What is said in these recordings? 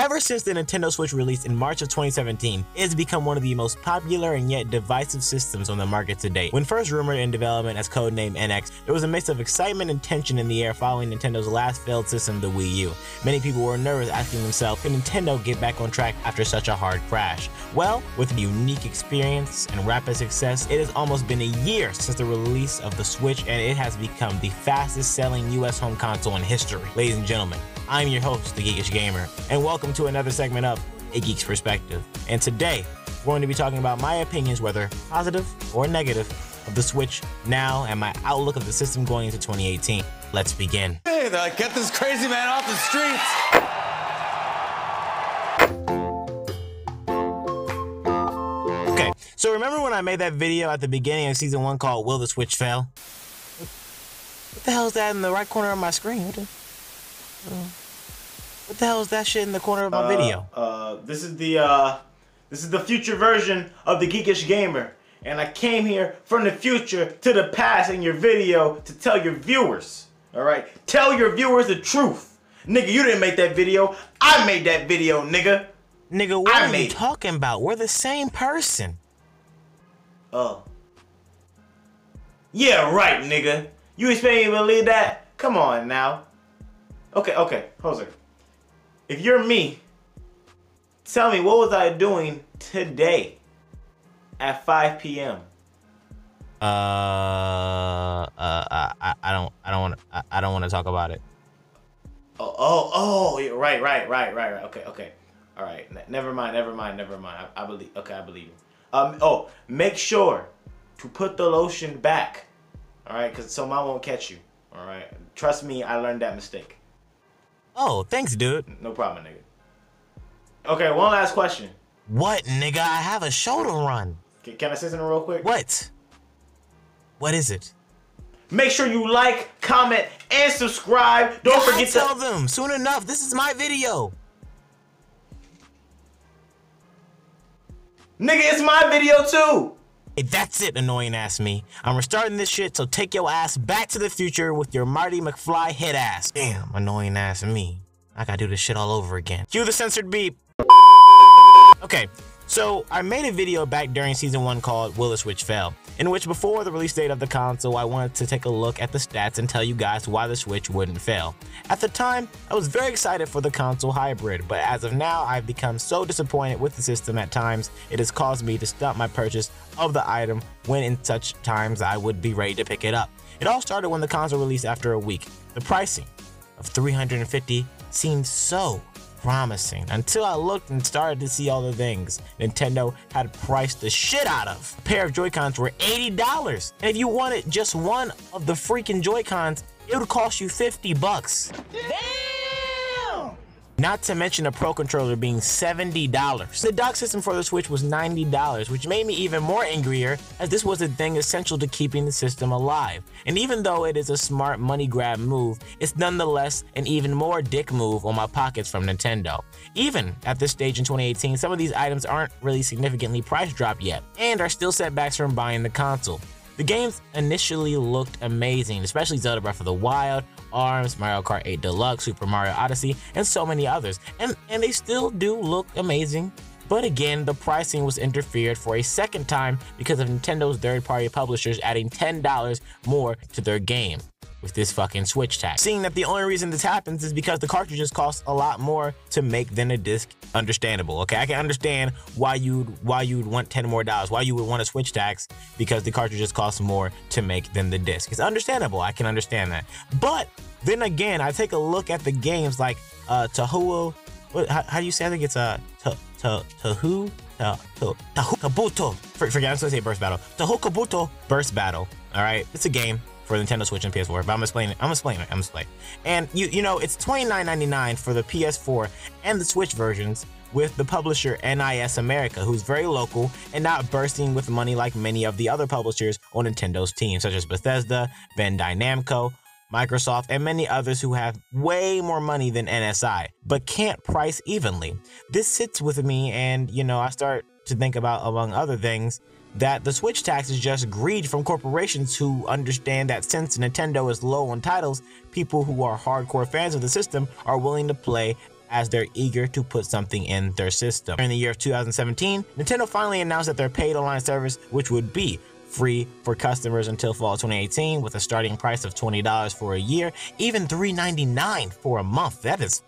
Ever since the Nintendo Switch released in March of 2017, it has become one of the most popular and yet divisive systems on the market to date. When first rumored in development as codename NX, there was a mix of excitement and tension in the air following Nintendo's last failed system, the Wii U. Many people were nervous, asking themselves, can Nintendo get back on track after such a hard crash? Well, with a unique experience and rapid success, it has almost been a year since the release of the Switch, and it has become the fastest selling US home console in history. Ladies and gentlemen, I'm your host, the Geeks Gamer, and welcome to another segment of A Geek's Perspective. And today, we're going to be talking about my opinions, whether positive or negative, of the Switch now and my outlook of the system going into 2018. Let's begin. Hey, they're like, get this crazy man off the streets! Okay, so remember when I made that video at the beginning of Season 1 called Will the Switch Fail? What the hell is that in the right corner of my screen? What the hell is that shit in the corner of my video? This is the future version of the Geekish Gamer, and I came here from the future to the past in your video to tell your viewers. All right, tell your viewers the truth, nigga. You didn't make that video. I made that video, nigga. Nigga, what are you talking about? We're the same person. Yeah, right, nigga. You expect me to believe that? Come on now. Okay, hold on. If you're me, tell me, what was I doing today at 5 p.m.? I don't want to talk about it. Oh, yeah, right. Okay. All right, never mind. I believe. Okay, I believe you. Make sure to put the lotion back. All right, cause so mom won't catch you. All right, trust me, I learned that mistake. Oh, thanks, dude. No problem, nigga. Okay, one last question. What, nigga? I have a show to run. Can I say something real quick? What? What is it? Make sure you like, comment, and subscribe. Don't forget to tell them soon enough. This is my video. Nigga, it's my video too. Hey, that's it, annoying ass me. I'm restarting this shit, so take your ass back to the future with your Marty McFly head ass. Damn, annoying ass me. I gotta do this shit all over again. Cue the censored beep. Okay, so I made a video back during Season 1 called Will the Switch Fail, in which before the release date of the console, I wanted to take a look at the stats and tell you guys why the Switch wouldn't fail. At the time, I was very excited for the console hybrid, but as of now, I've become so disappointed with the system at times, it has caused me to stop my purchase of the item when in such times I would be ready to pick it up. It all started when the console released after a week. The pricing of $350 seemed so promising until I looked and started to see all the things Nintendo had priced the shit out of. A pair of Joy-Cons were $80, and if you wanted just one of the freaking Joy-Cons, it would cost you $50. Damn! Not to mention a Pro Controller being $70. The dock system for the Switch was $90, which made me even more angrier as this was a thing essential to keeping the system alive. And even though it is a smart money grab move, it's nonetheless an even more dick move on my pockets from Nintendo. Even at this stage in 2018, some of these items aren't really significantly price dropped yet, and are still setbacks from buying the console. The games initially looked amazing, especially Zelda Breath of the Wild, ARMS, Mario Kart 8 Deluxe, Super Mario Odyssey, and so many others. And they still do look amazing. But again, the pricing was interfered for a second time because of Nintendo's third-party publishers adding $10 more to their game with this fucking Switch tax. Seeing that the only reason this happens is because the cartridges cost a lot more to make than a disc, understandable. Okay, I can understand why you'd want $10 more, why you would want a Switch tax, because the cartridges cost more to make than the disc. It's understandable, I can understand that. But then again, I take a look at the games like Tahuo, how do you say? I think it's Tahu Kabuto. Forget, I was gonna say Burst Battle. Tahu Kabuto Burst Battle. All right, it's a game for Nintendo Switch and PS4, but I'm explaining it. And you know, it's $29.99 for the PS4 and the Switch versions with the publisher NIS America, who's very local and not bursting with money like many of the other publishers on Nintendo's team, such as Bethesda, Bandai Namco, Microsoft, and many others who have way more money than NSI, but can't price evenly. This sits with me, and you know, I start to think about, among other things, that the Switch tax is just greed from corporations who understand that since Nintendo is low on titles, people who are hardcore fans of the system are willing to pay as they're eager to put something in their system. During the year of 2017, Nintendo finally announced that their paid online service, which would be free for customers until fall 2018 with a starting price of $20 for a year, even $3.99 for a month. That is,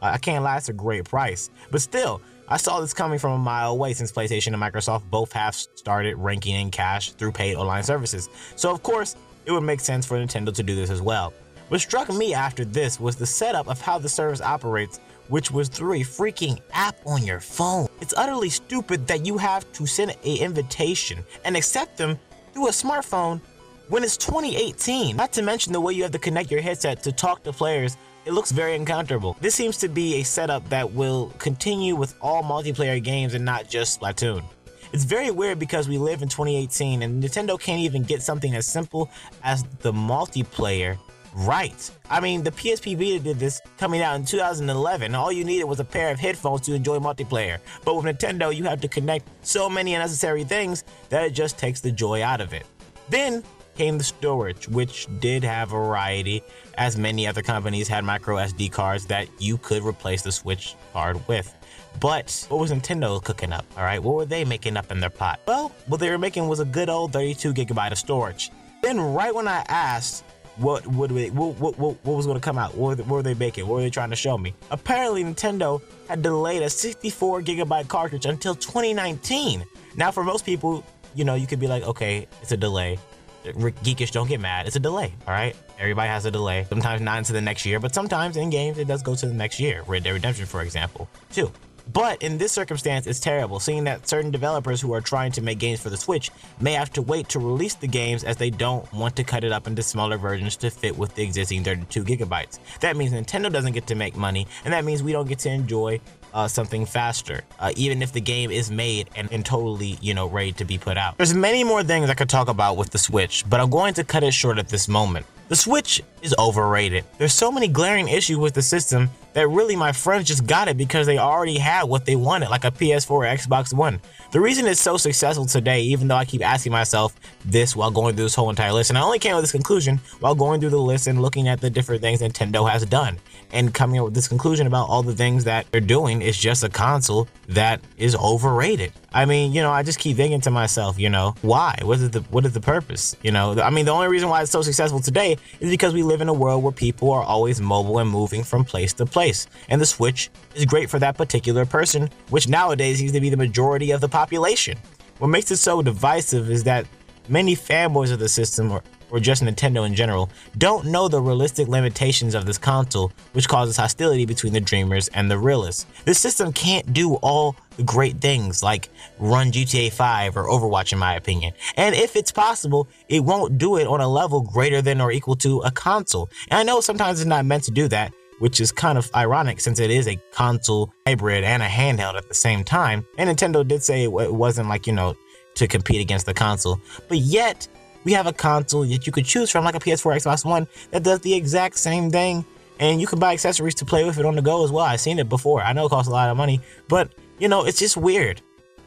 I can't lie, it's a great price. But still, I saw this coming from a mile away since PlayStation and Microsoft both have started ranking in cash through paid online services. So of course, it would make sense for Nintendo to do this as well. What struck me after this was the setup of how the service operates, which was through a freaking app on your phone. It's utterly stupid that you have to send an invitation and accept them through a smartphone when it's 2018. Not to mention the way you have to connect your headset to talk to players. It looks very uncomfortable. This seems to be a setup that will continue with all multiplayer games and not just Splatoon. It's very weird because we live in 2018 and Nintendo can't even get something as simple as the multiplayer right. I mean, the PSP Vita did this coming out in 2011. All you needed was a pair of headphones to enjoy multiplayer. But with Nintendo, you have to connect so many unnecessary things that it just takes the joy out of it. Then came the storage, which did have variety, as many other companies had micro SD cards that you could replace the Switch card with. But what was Nintendo cooking up, alright? What were they making up in their pot? Well, what they were making was a good old 32 gigabyte of storage. Then right when I asked what was going to come out, what were they making, what were they trying to show me, apparently Nintendo had delayed a 64 gigabyte cartridge until 2019. Now for most people, you know, you could be like, okay, it's a delay. Geekish, don't get mad, it's a delay, all right? Everybody has a delay, sometimes not into the next year, but sometimes in games it does go to the next year. Red Dead Redemption, for example, too. But in this circumstance, it's terrible, seeing that certain developers who are trying to make games for the Switch may have to wait to release the games as they don't want to cut it up into smaller versions to fit with the existing 32 gigabytes. That means Nintendo doesn't get to make money, and that means we don't get to enjoy something faster, even if the game is made and totally, you know, ready to be put out. There's many more things I could talk about with the Switch, but I'm going to cut it short at this moment. The Switch is overrated. There's so many glaring issues with the system that really my friends just got it because they already had what they wanted, like a PS4 or Xbox One. The reason it's so successful today, even though I keep asking myself this while going through this whole entire list, and I only came with this conclusion while going through the list and looking at the different things Nintendo has done, and coming up with this conclusion about all the things that they're doing is just a console that is overrated. I mean, you know, I just keep thinking to myself, you know, why? What is the purpose? You know, I mean, the only reason why it's so successful today is because we live in a world where people are always mobile and moving from place to place. And the Switch is great for that particular person, which nowadays seems to be the majority of the population. What makes it so divisive is that many fanboys of the system, or just Nintendo in general, don't know the realistic limitations of this console, which causes hostility between the dreamers and the realists. This system can't do all the great things like run GTA 5 or Overwatch in my opinion. And if it's possible, it won't do it on a level greater than or equal to a console. And I know sometimes it's not meant to do that, which is kind of ironic since it is a console hybrid and a handheld at the same time. And Nintendo did say it wasn't like, you know, to compete against the console, but yet we have a console that you could choose from, like a PS4, Xbox One, that does the exact same thing, and you can buy accessories to play with it on the go as well. I've seen it before. I know it costs a lot of money, but you know, it's just weird.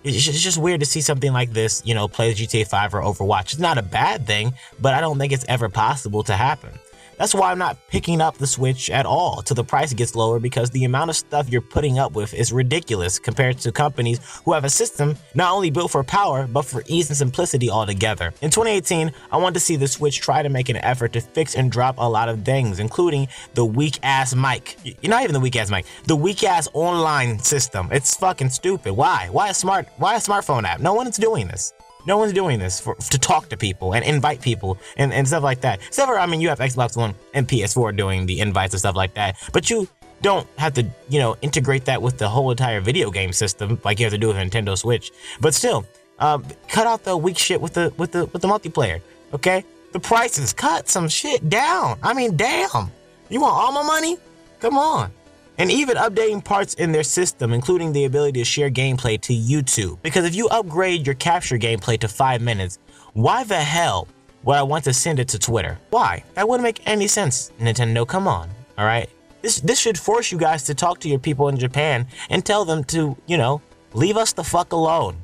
It's just weird to see something like this, you know, play GTA 5 or Overwatch. It's not a bad thing, but I don't think it's ever possible to happen. That's why I'm not picking up the Switch at all till the price gets lower, because the amount of stuff you're putting up with is ridiculous compared to companies who have a system not only built for power, but for ease and simplicity altogether. In 2018, I want to see the Switch try to make an effort to fix and drop a lot of things, including the weak-ass mic. You're not even the weak-ass mic, the weak-ass online system. It's fucking stupid. Why? Why a smartphone app? No one's doing this. No one's doing this to talk to people and invite people and stuff like that. Except for, I mean, you have Xbox One and PS4 doing the invites and stuff like that. But you don't have to, you know, integrate that with the whole entire video game system like you have to do with a Nintendo Switch. But still, cut out the weak shit with the multiplayer, okay? The prices, cut some shit down. I mean, damn. You want all my money? Come on. And even updating parts in their system, including the ability to share gameplay to YouTube. Because if you upgrade your capture gameplay to 5 minutes, why the hell would I want to send it to Twitter? Why? That wouldn't make any sense. Nintendo, come on, all right? This should force you guys to talk to your people in Japan and tell them to, you know, leave us the fuck alone.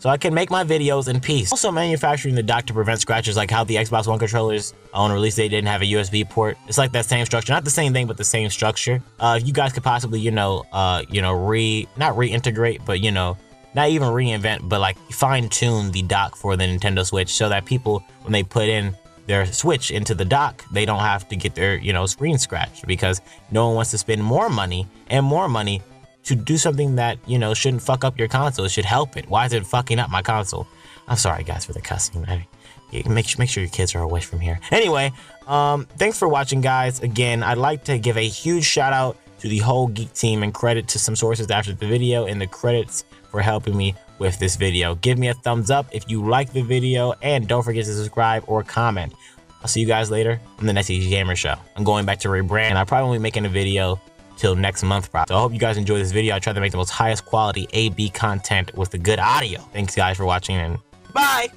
so I can make my videos in peace. Also manufacturing the dock to prevent scratches, like how the Xbox One controllers on release day didn't have a USB port. It's like that same structure, not the same thing, but the same structure. If you guys could possibly, not reintegrate, but not even reinvent, but like fine tune the dock for the Nintendo Switch so that people, when they put in their Switch into the dock, they don't have to get their, screen scratched, because no one wants to spend more money to do something that, shouldn't fuck up your console. It should help it. Why is it fucking up my console? I'm sorry, guys, for the cussing. Make sure your kids are away from here. Anyway, thanks for watching, guys. Again, I'd like to give a huge shout out to the whole Geek team and credit to some sources after the video in the credits for helping me with this video. Give me a thumbs up if you like the video, and don't forget to subscribe or comment. I'll see you guys later on the next Ichi Gamer Show. I'm going back to rebrand, and I probably won't be making a video till next month, probably. So I hope you guys enjoy this video. I try to make the most highest quality A/B content with the good audio. Thanks, guys, for watching, and bye!